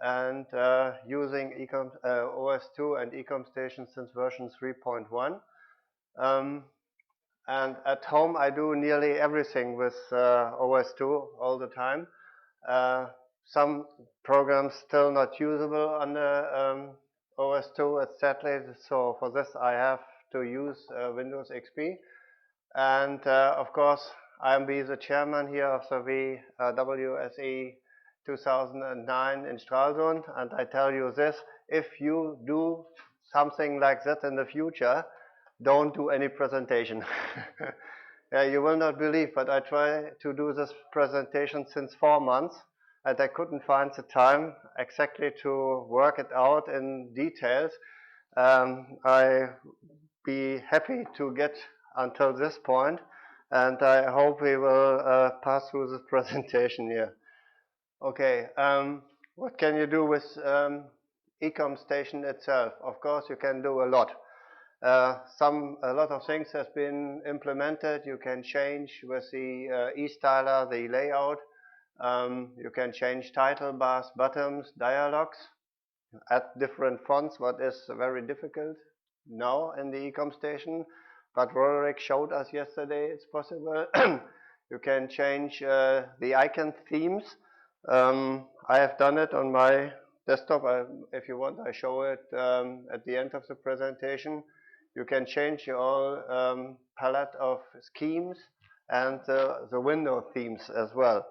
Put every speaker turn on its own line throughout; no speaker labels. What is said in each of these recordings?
and using OS2 and eComStation since version 3.1. And at home I do nearly everything with OS2 all the time. Some programs still not usable on the OS2, sadly, so for this I have to use Windows XP. And of course, I'm the chairman here of the WSE 2009 in Stralsund, and I tell you this: if you do something like that in the future, don't do any presentation. Yeah, you will not believe, but I try to do this presentation since 4 months, and I couldn't find the time exactly to work it out in details. I be happy to get until this point, and I hope we will pass through this presentation here. Okay, what can you do with eComStation itself? Of course, you can do a lot. A lot of things has been implemented. You can change with the e-styler the layout. You can change title bars, buttons, dialogues, add different fonts, what is very difficult now in the eComStation, but Roderick showed us yesterday it's possible. You can change the icon themes. I have done it on my desktop. If you want, I show it at the end of the presentation. You can change your palette of schemes and the window themes as well.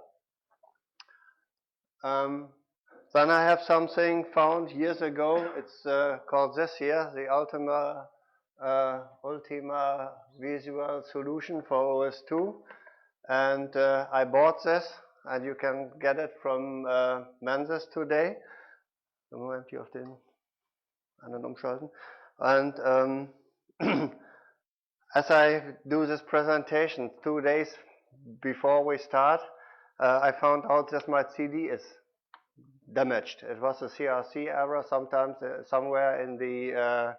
Then I have something found years ago. It's called this here, the Ultima Visual Solution for OS2. And I bought this, and you can get it from Menzies today. Moment, hier auf den anderen umschalten. And as I do this presentation, 2 days before we start, I found out that my CD is damaged. It was a CRC error sometimes somewhere in the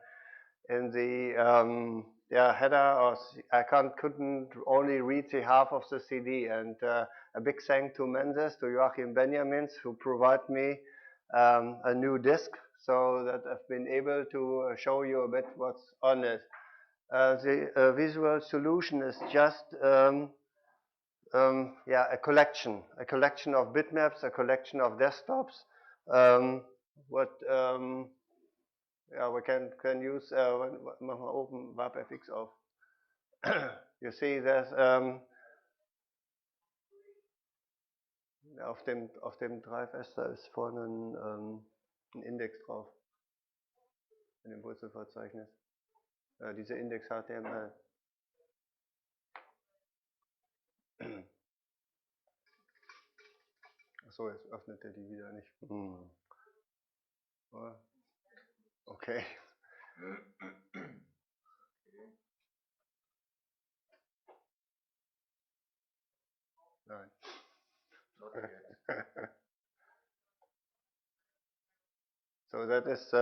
header, or I couldn't only read the half of the CD. And a big thank to Menzies, to Joachim Benjamins, who provide me a new disc, so that I've been able to show you a bit what's on it. The visual solution is just a collection of bitmaps, a collection of desktops. We can use. Mach mal open WARPFX auf. You see, there's auf dem Drive S, da ist vorne ein Index drauf in dem Wurzelverzeichnis. Diese Index HTML. Achso, jetzt öffnet er die wieder nicht. Okay. Nein. So that is,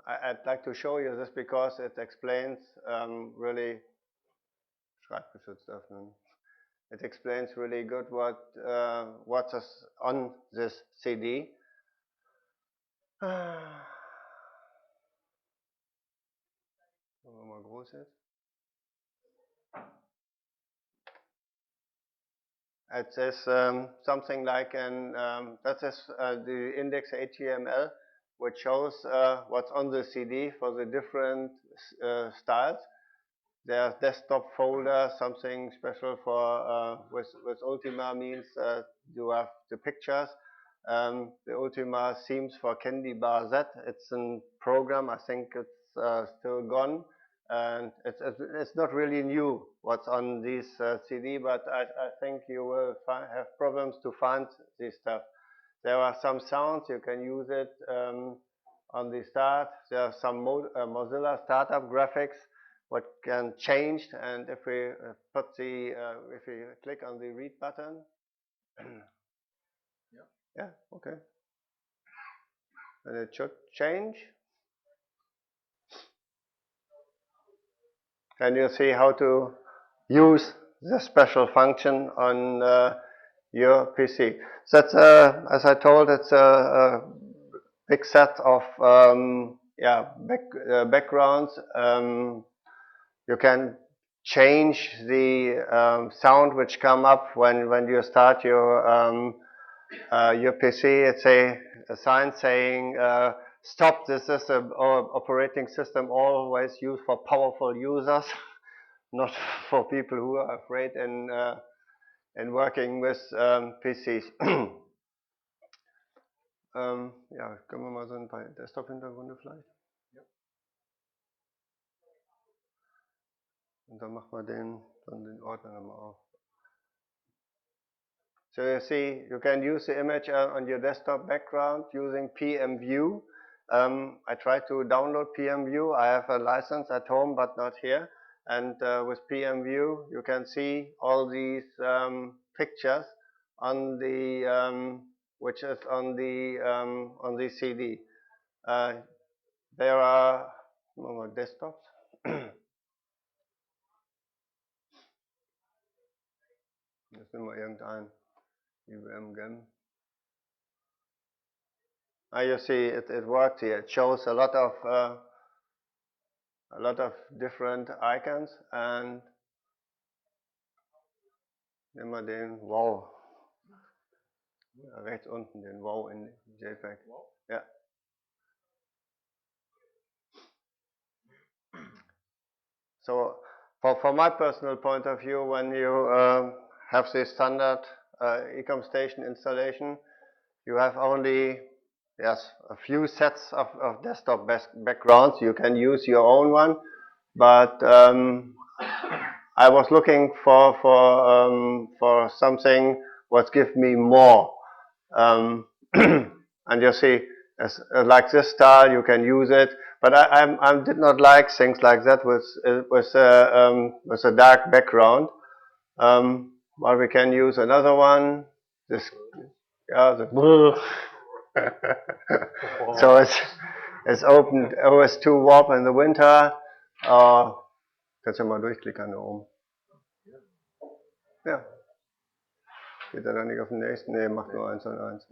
I'd like to show you this because it explains really, schreibgeschützt öffnen. It explains really good what's on this CD. Machen wir mal groß jetzt. It says something like that is the index HTML, which shows what's on the CD for the different styles. There's desktop folder, something special for with Ultima means you have the pictures. The Ultima themes for Candy Bar Z. It's a program. I think it's still gone, and it's not really new what's on this CD. But I think you will have problems to find this stuff. There are some sounds, you can use it on the start. There are some Mozilla startup graphics what can change, and if we if we click on the read button, yeah, okay, and it should change. And you see how to use the special function on your PC. That's as I told, it's a big set of backgrounds. You can change the sound which come up when you start your PC. It's a sign saying stop. This is an operating system always used for powerful users, not for people who are afraid in working with PCs. Ja, können wir mal so ein paar Desktop-Hintergründe vielleicht? Ja. Und dann machen wir den Ordner nochmal auf. So you see, you can use the image on your desktop background using PMView. I tried to download PMView. I have a license at home, but not here. And with PMView, you can see all these pictures on the which is on the CD. There are desktops. Jetzt nehmen wir irgendein IBM GEM. You see, it works here. It shows a lot of different icons, and nehmen wir den Wow. Ja, rechts unten den Wow in JPEG. Ja. So, from my personal point of view, when you have the standard eComStation installation, you have only a few sets of desktop backgrounds. You can use your own one, but I was looking for something what gives me more. And you see, like this style, you can use it. But I did not like things like that with a dark background. But we can use another one. This, so it's opened OS2 Warp in the winter. Kannst du mal durchklicken da oben. Ja. Geht er dann nicht auf den nächsten? Nee, macht nur 1 und 1.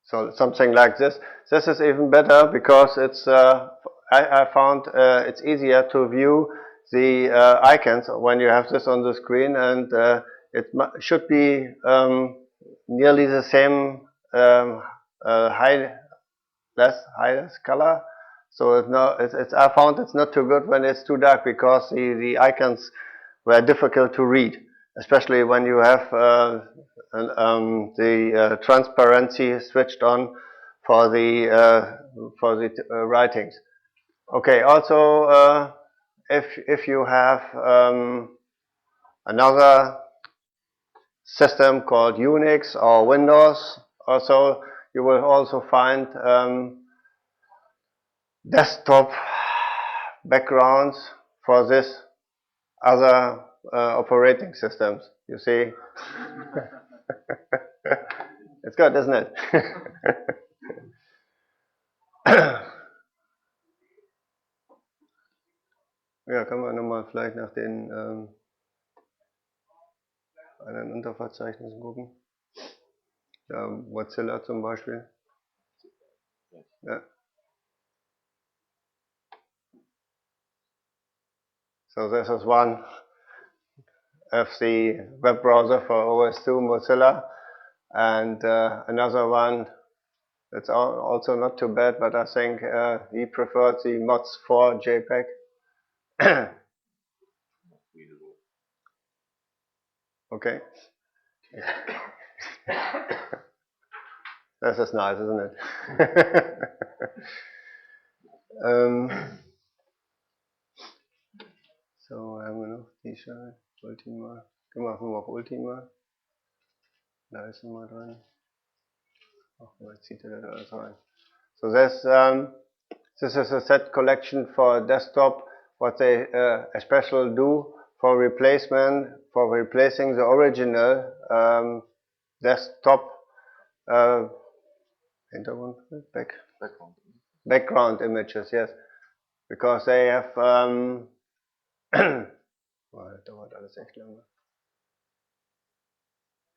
So something like this. This is even better because it's I found it's easier to view the icons when you have this on the screen, and it should be nearly the same highest color. So I found it's not too good when it's too dark, because the icons were difficult to read, especially when you have the transparency switched on for the writings. Okay. Also, if you have another system called Unix or Windows, also you will also find desktop backgrounds for this other operating systems. You see, it's good, isn't it? Ja, können wir nochmal vielleicht nach den anderen Unterverzeichnissen gucken. Ja, Mozilla zum Beispiel. Ja. So this is one of the web browser for OS2 Mozilla, and another one that's also not too bad, but I think he preferred the mods for JPEG. Okay. This is nice, isn't it? So haben wir noch T-Shirt, Ultima. Gehen wir einfach mal auf Ultima. Da ist er mal dran. Ach, jetzt zieht er das alles rein. So this is a set collection for desktop. What they especially do for replacing the original desktop background images, yes, because they have. Das dauert alles echt lange.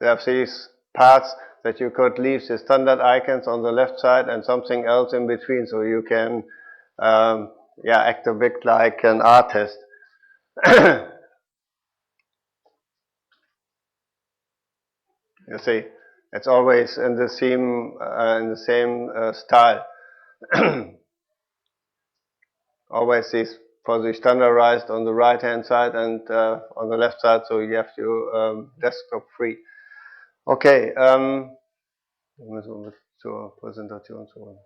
have these parts that you could leave the standard icons on the left side and something else in between, so you can act a bit like an artist. You see, it's always in the same style. Always these for the standardized on the right hand side and on the left side, so you have your desktop free. Okay, zur Präsentation zurück.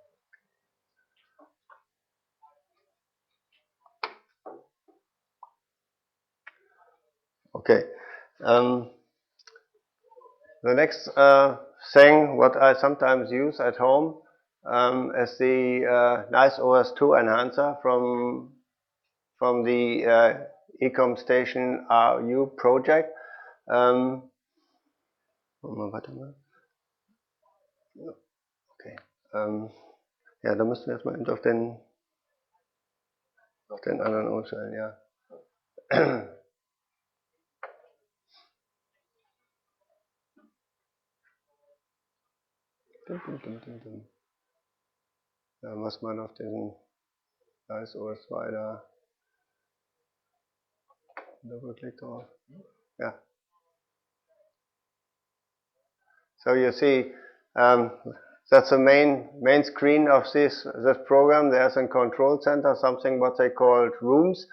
Okay. The next thing what I sometimes use at home is the nice OS2 enhancer from the eComStation RU project. Warte mal. Okay. Ja, da müssen wir erstmal auf den anderen umstellen, ja. Da muss man auf diesen nice OS2 da Doppelklick drauf. Yeah. So you see, that's the main screen of this program. There's a control center, something what they call rooms,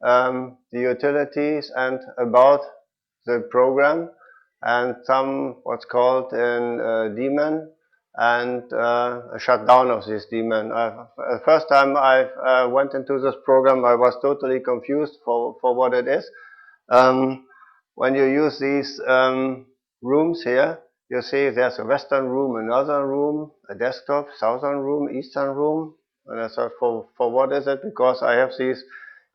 the utilities, and about the program, and some what's called in daemon, and a shutdown of this daemon. The first time I went into this program, I was totally confused for what it is. When you use these rooms here, you see there's a western room, a northern room, a desktop, southern room, eastern room. And I thought, for what is it? Because I have this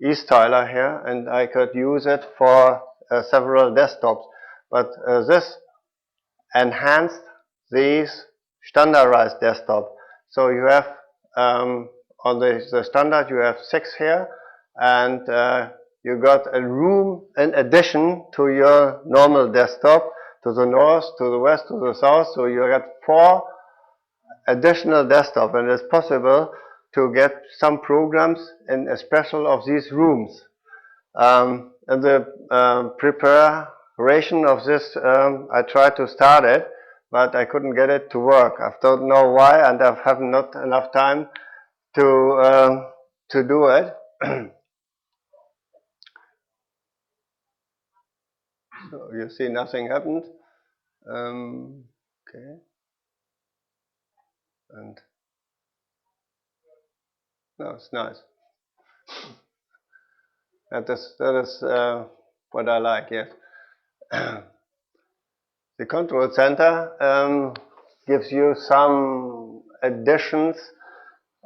east tiler here, and I could use it for several desktops. But this enhanced these standardized desktop. So you have on the standard you have 6 here, and you got a room in addition to your normal desktop, to the north, to the west, to the south. So you get 4 additional desktop, and it's possible to get some programs in a special of these rooms. In the preparation of this, I tried to start it, but I couldn't get it to work. I don't know why, and I have not enough time to do it. So you see, nothing happened. Okay, and no, it's nice. That is what I like. Yes. The control center gives you some additions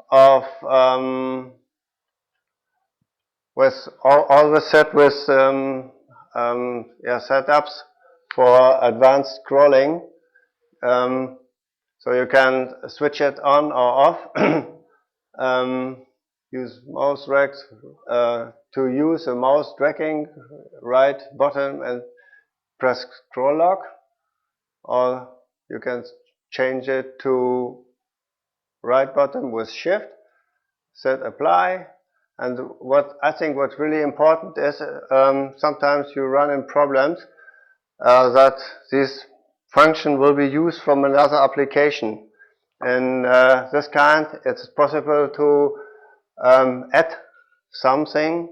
of with all the set with setups for advanced scrolling. So you can switch it on or off. Use mouse drags to use a mouse dragging right button and press scroll lock, or you can change it to right button with shift, set apply. And what I think what's really important is sometimes you run in problems that this function will be used from another application. In this kind, it's possible to add something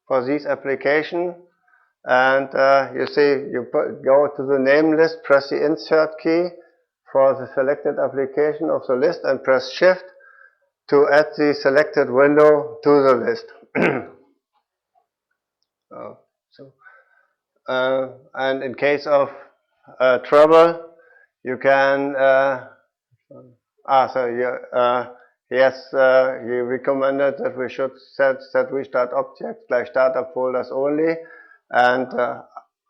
for this application, and you see, you go to the name list, press the insert key for the selected application of the list, and press shift to add the selected window to the list. And in case of trouble, you can he recommended that we should set restart objects like startup folders only, and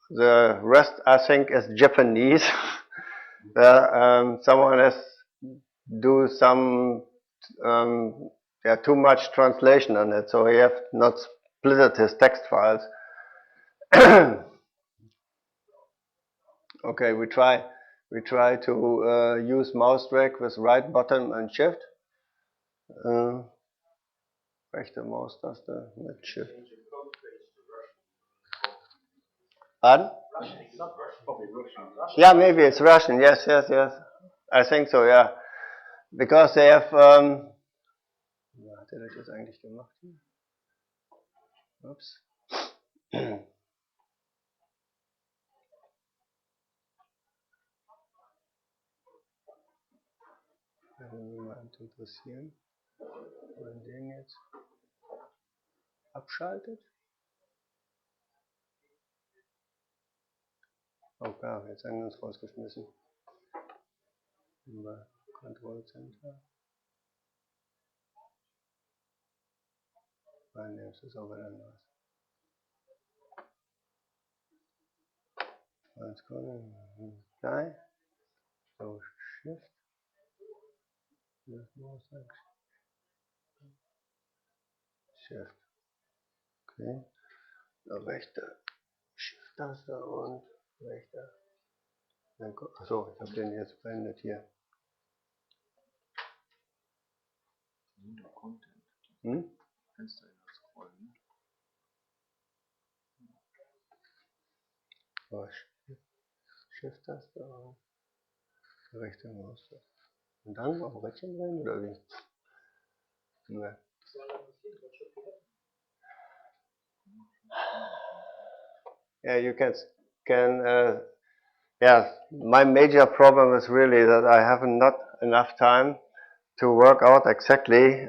the rest I think is Japanese. Someone has do some too much translation on it, so he have not splitted his text files. Okay, we try to use mouse drag with right button and shift. Rechte Maustaste mit Shift. Pardon? Yeah, maybe it's Russian. Yes. I think so. Yeah, because they have. Hat er das eigentlich gemacht? Ups. Das würde mich mal interessieren, ob man den jetzt abschaltet. Oh klar, jetzt haben wir uns rausgeschmissen. Über Kontrollcenter. Nein, nee, das ist auch wieder anders. Jetzt kommen wir. So, Shift. Shift. Okay. So, rechte Shift-Taste und rechte. Achso, ich habe den jetzt beendet hier. Hm? So, Shift-Taste und rechte Maustaste. Und dann auf Rädchen drehen oder wie? Ne. Yeah, you can yeah, my major problem is really that I have not enough time to work out exactly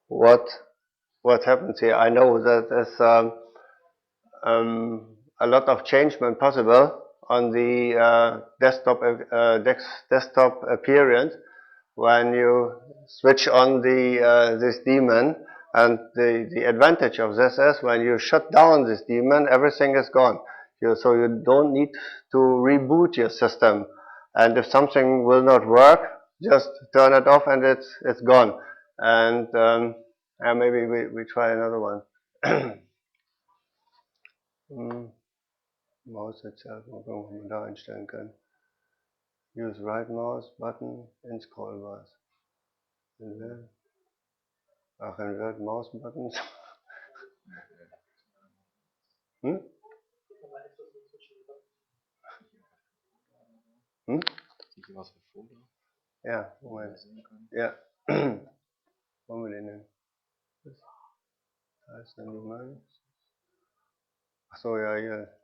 what happens here. I know that there's a lot of changement possible on the desktop appearance when you switch on this daemon. And the advantage of this is when you shut down this daemon, everything is gone. So you don't need to reboot your system. And if something will not work, just turn it off and it's gone. And yeah, maybe we try another one. Maus itself, mal gucken, was man da einstellen kann. Use right mouse button in scroll bars. Ach, invert mouse buttons. Hm? Hm? Ja, Moment. Ja. Wo haben wir den denn? Da ist dann die Mann. Ach so, ja, hier.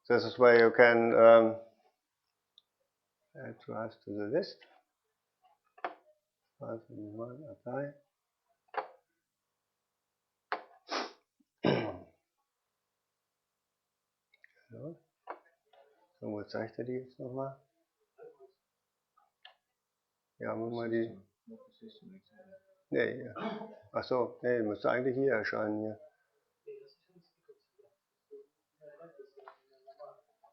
This is where you can add drives to the list. Apply. So, wo zeigt er die jetzt nochmal? Ja, mach mal die. Nee, hier. Ach so, nee, müsste eigentlich hier erscheinen hier.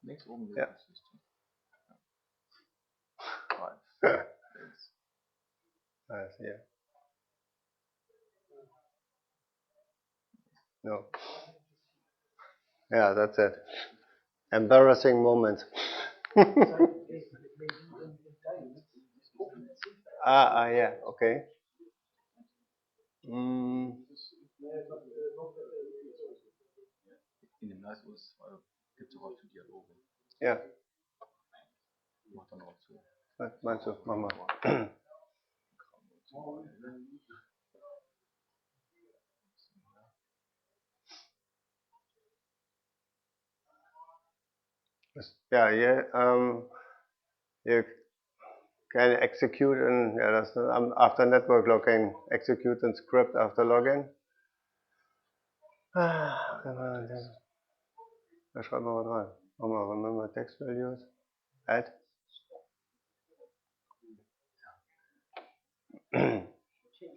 Links oben
Ja. Alles hier. No. Yeah, that's it. Embarrassing moment. Yeah, okay.
In dem Nice OS gibt es auch für Dialoge.
Ja.
Mach dann auch zu.
Was meinst du? Mach mal. Yeah, you can execute and that's after network login, execute and script after login. Da schreiben wir mal rein. Mach mal, remember text values. Add. Nee,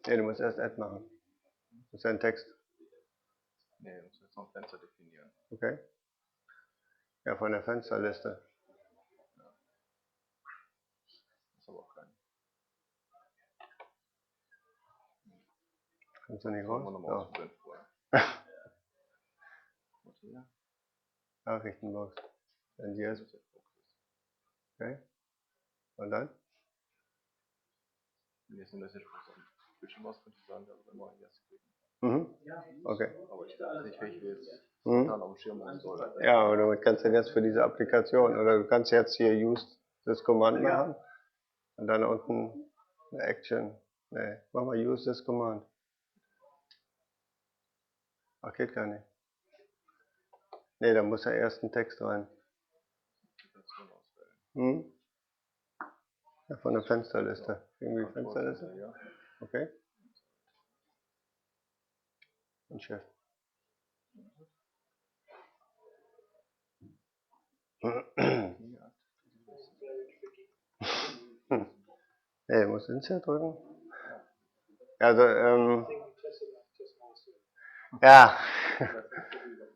du musst erst Add machen. Das ist ein Text.
Nee, du musst jetzt noch ein Fenster definieren.
Okay. Ja, von der Fensterliste.
Ja. Das ist aber auch kein.
Kannst du nicht raus?
Ja.
Nachrichtenbox. And yes. Okay. Und dann?
Wenn jetzt eine Message auf dem Bildschirm aus, könnte ich sagen, darüber immer Yes klicken.
Mhm. Okay.
Aber ich weiß nicht, welche wir jetzt spontan auf dem Schirm haben sollen.
Ja, aber du kannst ja jetzt für diese Applikation, oder du kannst jetzt hier Use this Command machen und dann unten eine Action. Nee, mach mal Use this Command. Ach, geht gar nicht. Nee, da muss ja erst ein Text rein.
Applikation auswählen.
Hm? Ja, von der Fensterliste. Irgendwie Fensterliste?
Ja.
Okay. Und Chef. Nee, du musst Insert drücken. Also, yeah.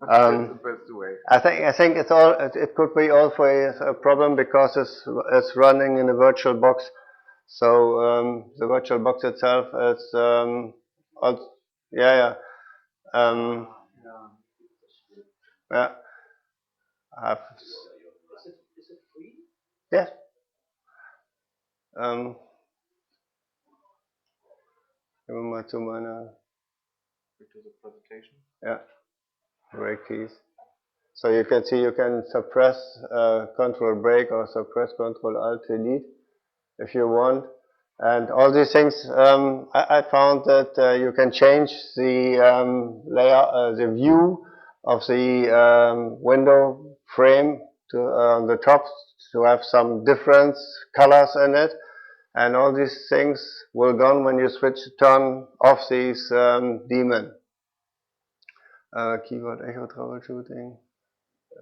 I think it's all. It could be also a problem because it's running in a virtual box. So the virtual box itself is also, yeah. Yeah.
Is it free?
Yes. Gehen wir mal zu meiner.
To the presentation.
Yeah. Break keys. So you can see you can suppress Control Break or suppress Control Alt Delete if you want. And all these things, I found that you can change the layout, the view of the window frame to the top to have some different colors in it. And all these things will gone when you turn off these daemon. Keyboard echo troubleshooting,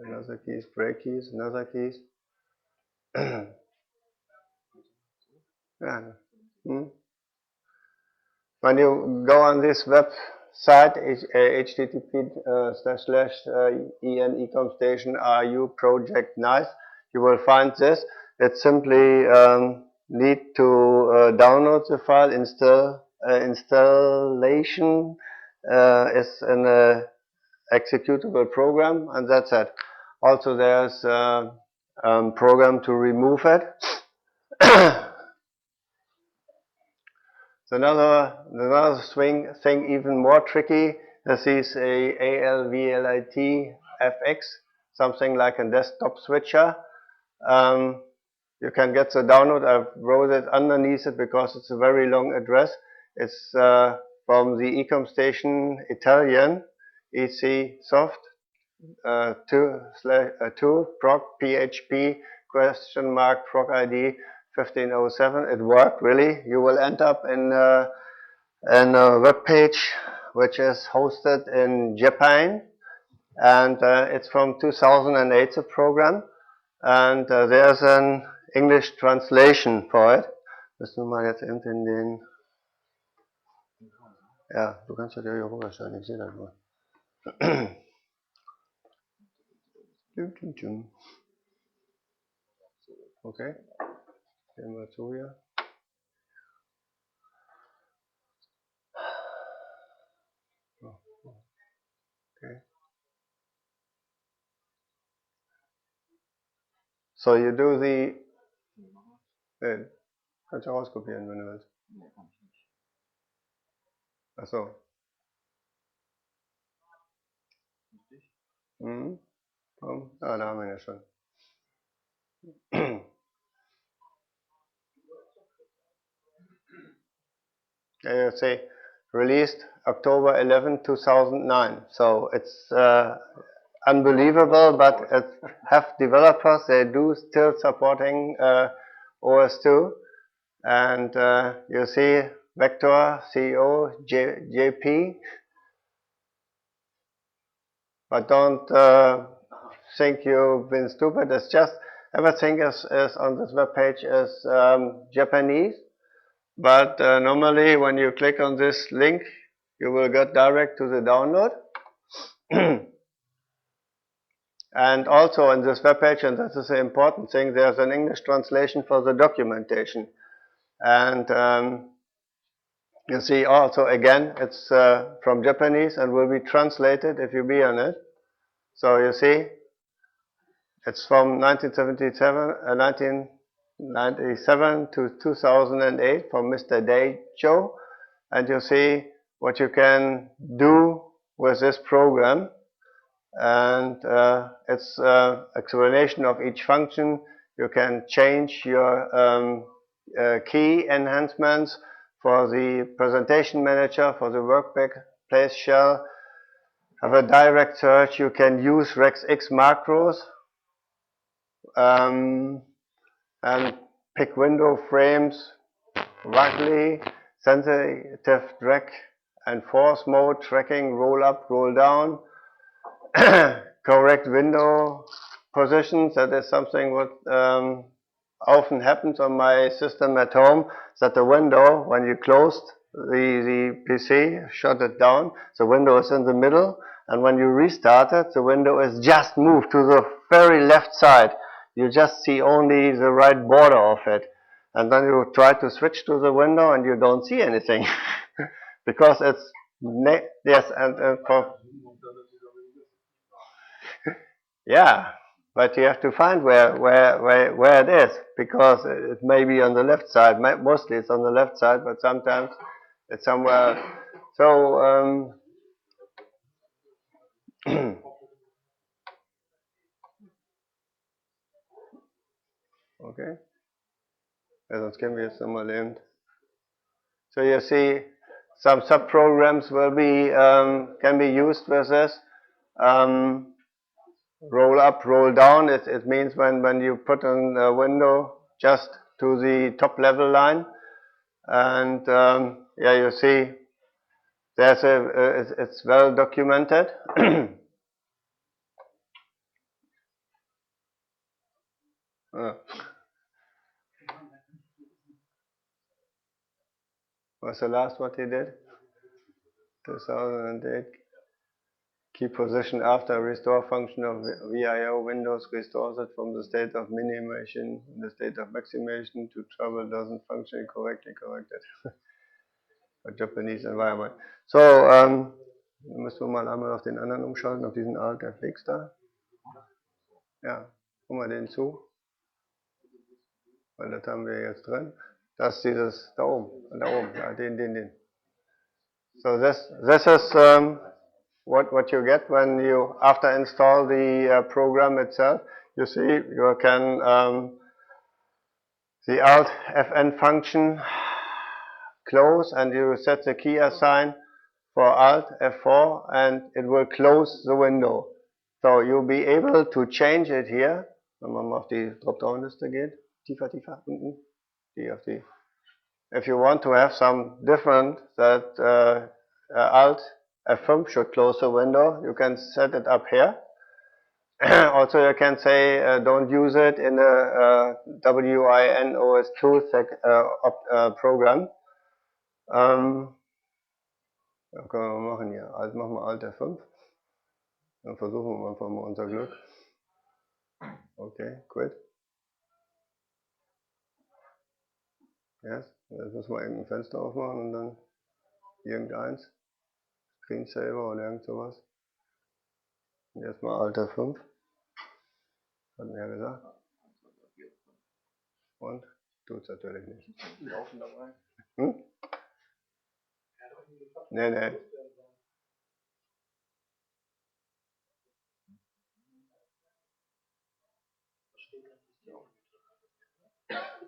another keys, break keys, another keys. Yeah. When you go on this website, http:// eComStation RU project nice, you will find this. It simply need to download the file. Installation is in a executable program, and that's it. Also, there's a program to remove it. Another thing even more tricky. This is a ALVLIT FX, something like a desktop switcher. You can get the download. I wrote it underneath it because it's a very long address. It's from the eComStation Italian EC soft 2 proc PHP proc ID 1507. It worked really. You will end up in a web page which is hosted in Japan, and it's from 2008, the program, and there's an English translation for it. Müssen wir mal jetzt eben in den. Ja, du kannst das ja hier rüberstellen, ich sehe das nur. Okay, gehen wir zu hier. Okay. So you do the. Kannst du rauskopieren, wenn du willst. Achso. Mhm. Ah, da haben wir ihn ja schon. You see, released October 11, 2009. So it's unbelievable, but it have developers, they do still supporting OS2. And you see Vector CEO JP. But don't think you've been stupid. It's just everything is on this web page is Japanese. But normally when you click on this link, you will get direct to the download. And also on this web page, and this is the important thing, there's an English translation for the documentation. And you see also again, it's from Japanese and will be translated if you be on it. So you see, It's from 1997 to 2008 from Mr. Day Joe, and you see what you can do with this program. And it's explanation of each function. You can change your key enhancements for the presentation manager, for the workplace shell. Have a direct search. You can use regx macros and pick window frames, roughly, sensitive drag and force mode, tracking, roll up, roll down. Correct window positions. That is something what often happens on my system at home, that the window, when you closed the PC, shut it down, the window is in the middle, and when you restart it, the window is just moved to the very left side. You just see only the right border of it. And then you try to switch to the window and you don't see anything. Because it's, yes, and for, yeah, but you have to find where it is, because it may be on the left side. Mostly it's on the left side, but sometimes it's somewhere. So, okay, ja, sonst können wir jetzt nochmal lernen. So you see, some subprograms will be can be used with this. Roll up, roll down. It means when you put on a window just to the top level line, and yeah, you see, there's it's well documented. What's the last what he did? 2008. Key position after restore function of VIO Windows restores it from the state of minimation in the state of maximation to trouble doesn't function correctly corrected. A Japanese environment. So, müssen wir mal einmal auf den anderen umschalten, auf diesen Alt FX da. Ja, guck mal den zu. Weil das haben wir jetzt drin. Das ist dieses, da oben, ja, den. So this is what you get when you, after install the program itself. You see, you can, the Alt Fn function close, and you set the key assign for Alt F4, and it will close the window. So you'll be able to change it here. Wenn man mal auf die Dropdown-Liste geht, tiefer, unten, die auf die. If you want to have some different, that Alt F5 should close the window, you can set it up here. Also you can say don't use it in a WinOS2 program. Ja, können wir mal machen hier. Also machen wir Alt F5. Dann versuchen wir einfach mal unser Glück. Okay, quit. Yes. Jetzt müssen wir irgendein Fenster aufmachen und dann irgendeins. Screensaver oder irgend sowas. Und erstmal Alt F5. Hatten wir ja gesagt. Und? Tut's natürlich nicht.
Laufen dabei.
Hm? Nee.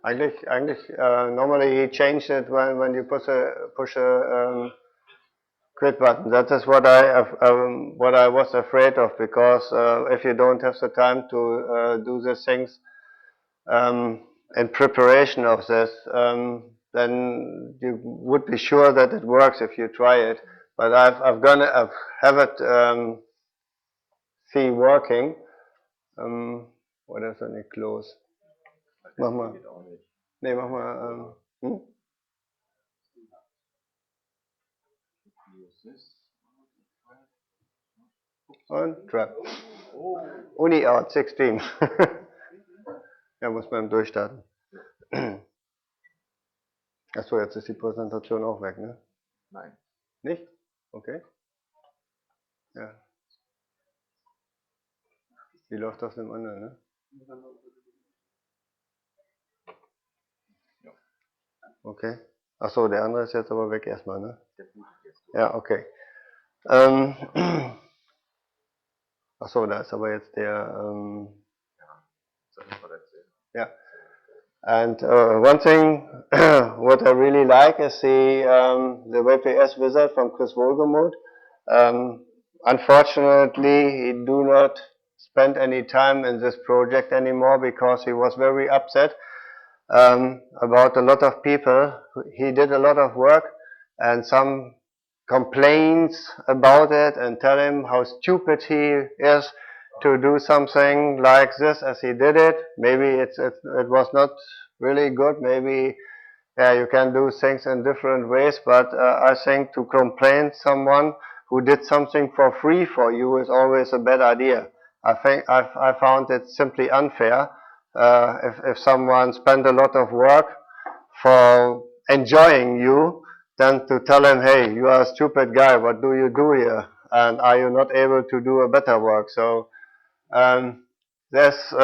Eigentlich, normally he changed it when you push a quit button. That is what I was afraid of, because if you don't have the time to do these things in preparation of this, then you would be sure that it works if you try it. But I've have it see working. What else I need close? Mach mal. Nee, mach mal. Und Trap. Uni out 16. Ja, muss man durchstarten. Achso, jetzt ist die Präsentation auch weg, ne?
Nein.
Nicht? Okay. Ja. Wie läuft das im anderen, ne?
Ja.
Okay. Achso, der andere ist jetzt aber weg erstmal, ne?
Der bootet jetzt.
Ja, okay. Achso, da ist aber jetzt der,
Soll ich mal erzählen?
yeah. And one thing what I really like is the WPS wizard from Chris Wohlgemuth. Unfortunately, he do not spend any time in this project anymore because he was very upset about a lot of people. He did a lot of work and some complaints about it and tell him how stupid he is to do something like this as he did it. Maybe it was not really good. Maybe yeah, you can do things in different ways, but I think to complain someone who did something for free for you is always a bad idea. I think I found it simply unfair if someone spent a lot of work for enjoying you, than to tell him, hey, you are a stupid guy, what do you do here? And are you not able to do a better work? So this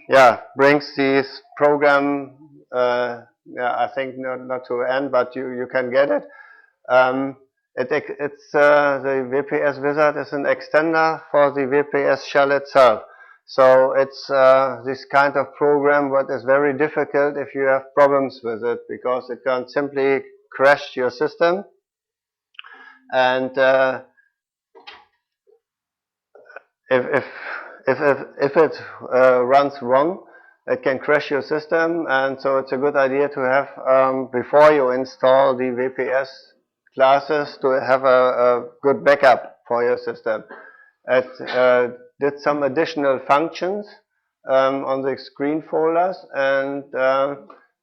yeah, brings this program yeah, I think not to end, but you can get it. It's the WPS wizard is an extender for the WPS shell itself. So it's this kind of program what is very difficult if you have problems with it, because it can simply crash your system. And if it runs wrong, it can crash your system, and so it's a good idea to have before you install the WPS classes to have a good backup for your system. It did some additional functions on the screen folders, and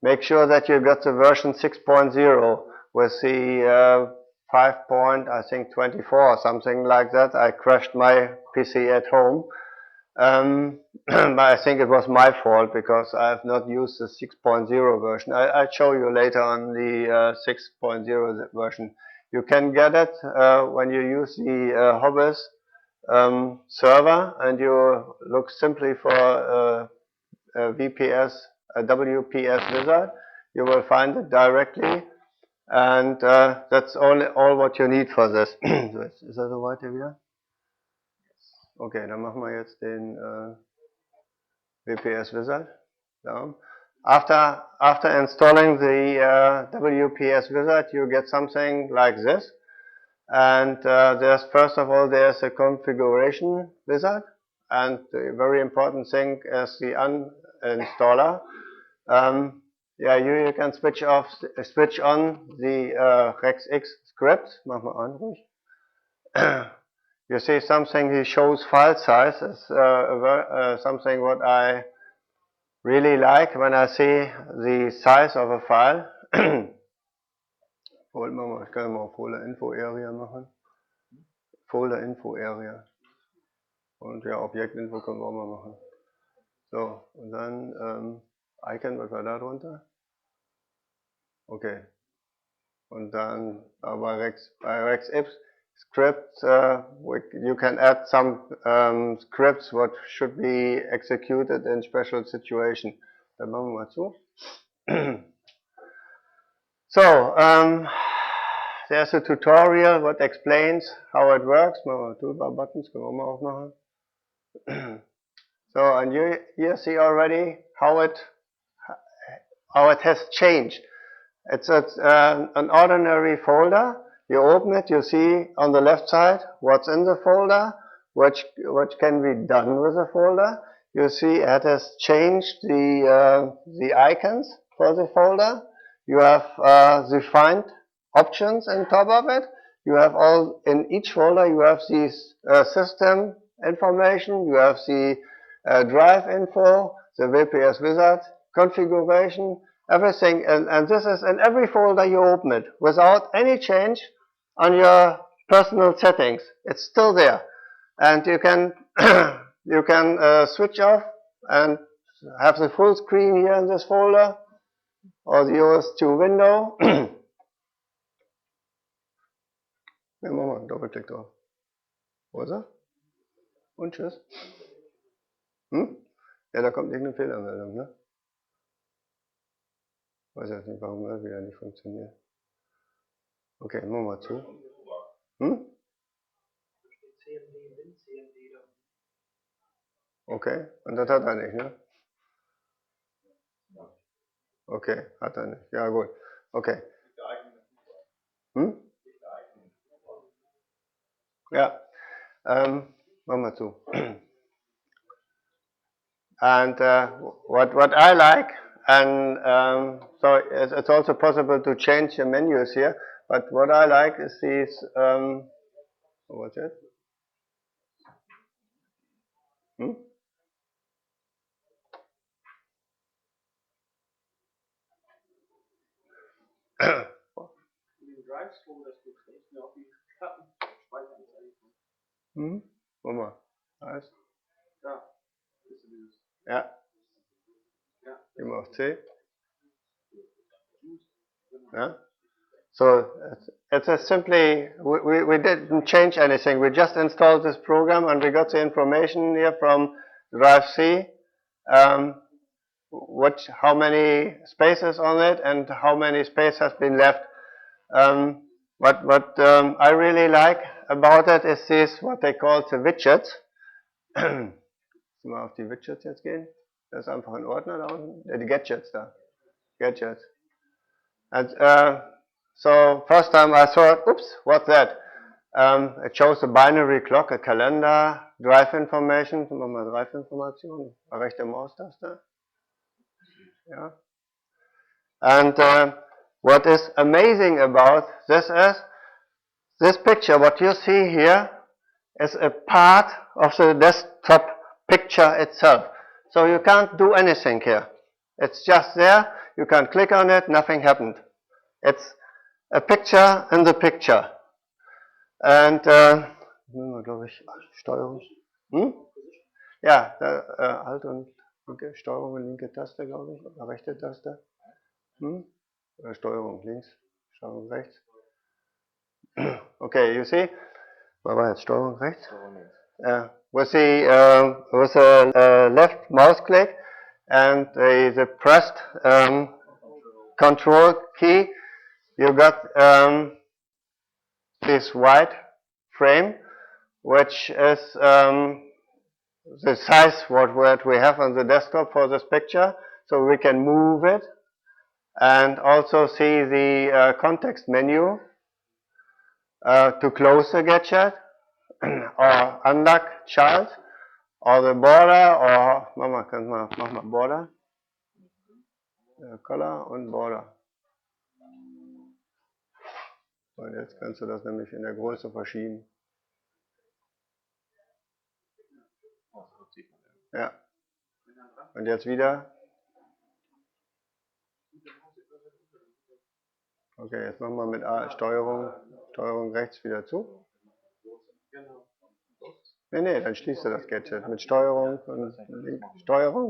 make sure that you got the version 6.0 with the 5.24 or something like that. I crashed my PC at home. But I think it was my fault because I have not used the 6.0 version. I'll show you later on the 6.0 version. You can get it when you use the Hobby's server, and you look simply for a WPS wizard. You will find it directly, and that's all what you need for this. Ist das soweit hier wieder? Okay, dann machen wir jetzt den WPS wizard. So. After installing the WPS wizard, you get something like this. And first of all, there's a configuration wizard, and the very important thing is the uninstaller. Yeah, you can switch on the regx script. Mach mal an, ruhig. You see something, he shows file size is something what I really like when I see the size of a file. Ich kann mal Folder Info Area machen. Folder Info Area. Und ja, Objektinfo können wir auch mal machen. So, und dann Icon, was war da drunter? Okay. Und dann bei regx scripts, you can add some scripts what should be executed in special situation. Dann machen wir mal zu. So, there's a tutorial what explains how it works. Machen wir Toolbar Buttons, können wir mal aufmachen. So, and you see already how it has changed. It's an ordinary folder. You open it, you see on the left side what's in the folder, what can be done with the folder. You see it has changed the icons for the folder. You have defined options on top of it. You have in each folder you have these system information. You have the drive info, the WPS wizard configuration, everything, and this is in every folder you open it without any change on your personal settings. It's still there, and you can you can switch off and have the full screen here in this folder, or the OS2 window. Ja, mach mal, Doppelklick drauf. Wo ist er? Und tschüss. Hm? Ja, da kommt irgendeine Fehlermeldung, ne? Weiß jetzt nicht, warum das wieder nicht funktioniert. Okay, machen wir zu. Hm? Okay, und das hat er nicht, ne? Okay, hat er nicht. Ja, gut. Okay. Hm? Ja, machen wir zu. And what I like, and so it's also possible to change the menus here, but what I like is these, what's it? Hmm? Hm? Guck mal. Heißt? Ja. Gehen wir auf C. Yeah. So it's a simply, we didn't change anything. We just installed this program and we got the information here from drive C, how many spaces on it and how many space has been left. What I really like about it is this, what they call the widgets. Mal auf die Widgets jetzt gehen. Das ist einfach ein Ordner da unten. Die Gadgets da. Gadgets. And so first time I thought, oops, what's that? It shows a binary clock, a calendar, drive information. Machen wir mal Drive-Information. Rechte Maustaste. Yeah. And what is amazing about this is, this picture, what you see here, is a part of the desktop picture itself. So you can't do anything here. It's just there, you can click on it, nothing happened. It's a picture in the picture. And, glaube ich, Steuerung. Hm? Ja, Alt und linke, Steuerung und linke Taste, glaube ich, oder rechte Taste. Hm? Oder Steuerung links, Steuerung rechts. Okay, you see? Was war jetzt Steuerung rechts? With the left mouse click and the pressed control key, you got this white frame, which is the size what we have on the desktop for this picture, so we can move it and also see the context menu to close the gadget or unlock child or the border or mach mal border, color und border. Und jetzt kannst du das nämlich in der Größe verschieben. Ja. Und jetzt wieder. Okay, jetzt machen wir mit A Steuerung rechts wieder zu. Nee, dann schließt du das Gadget mit Steuerung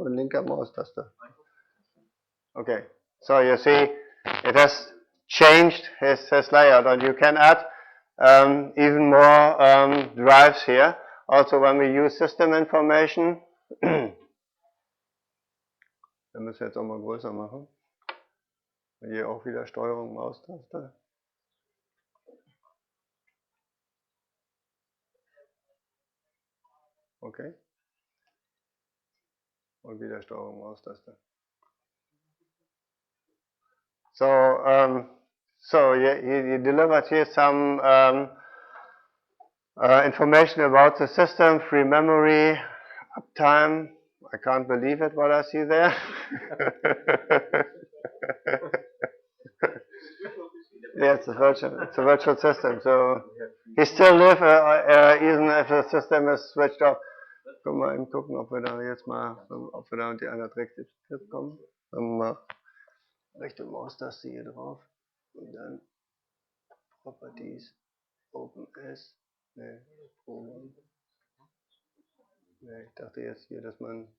und linker Maustaste. Okay, so you see it has changed his layout, and you can add even more drives here. Also when we use system information, wir müssen jetzt auch mal größer machen. Und hier auch wieder Steuerung Maustaste. Okay. Und wieder Steuerung Maustaste. So he delivered here some information about the system, free memory, uptime. I can't believe it what I see there. Yeah, it's a virtual system. So he still lives even if the system is switched off. Können wir eben gucken, ob wir da jetzt mal, ob wir da unter einer direkte Skript kommen. Mal rechte Maustaste hier drauf und dann Properties, Open S, ne, Programm. Ne, ich dachte jetzt hier, dass man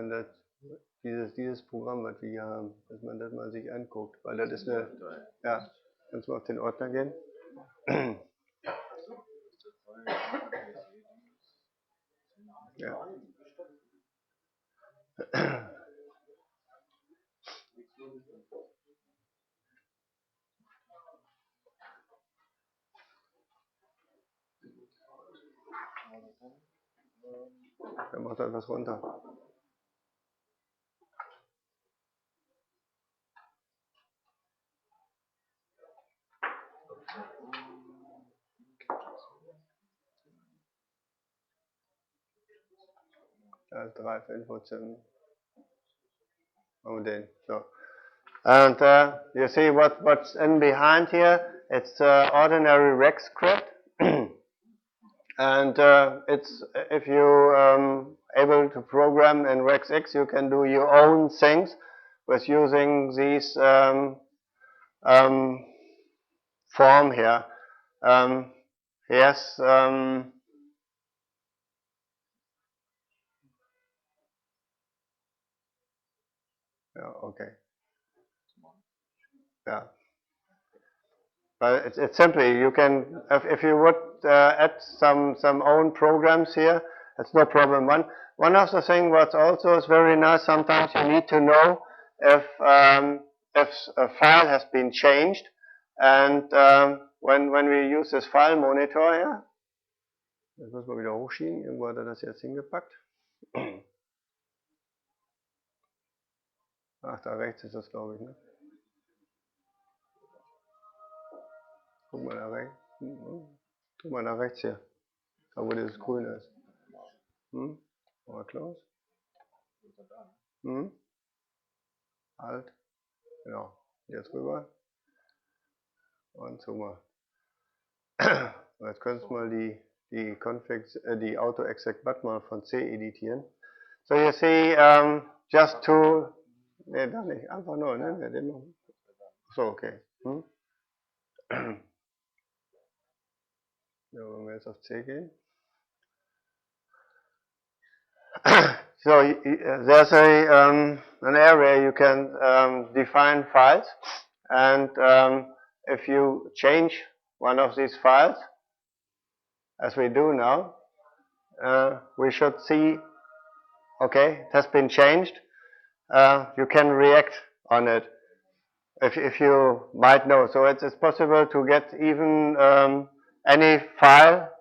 das, dieses Programm, was wir hier haben, dass man das mal sich anguckt, weil das ist eine, ja, kannst du mal auf den Ordner gehen. Ja. Dann macht er etwas runter. Drive inputs and den. So, and you see what's in behind here. It's ordinary rec script, and it's if you able to program in regx, you can do your own things with using these form here. Yes. Yeah, okay. Yeah. But it's simply, you can, if you would add some own programs here, it's no problem. One of the things what's also is very nice, sometimes you need to know if a file has been changed. And when we use this file monitor here, das müssen wir wieder hochschieben, irgendwo hat er das jetzt hingepackt. Ach, da rechts ist das, glaube ich, ne? Guck mal da rechts. Guck mal da rechts hier. Da wo dieses Grün ist. Mal close. Alt. Genau. Jetzt rüber. Und so mal. Jetzt könntest du mal die Configs, die Auto-Exec-Bat mal von C editieren. So you see, just to, ne, da nicht, einfach nur, ne? So, okay. Ja, wenn wir jetzt auf C gehen. So there's an area you can define files, and if you change one of these files, as we do now, we should see, okay, it has been changed. You can react on it if you might know. So it's possible to get even any file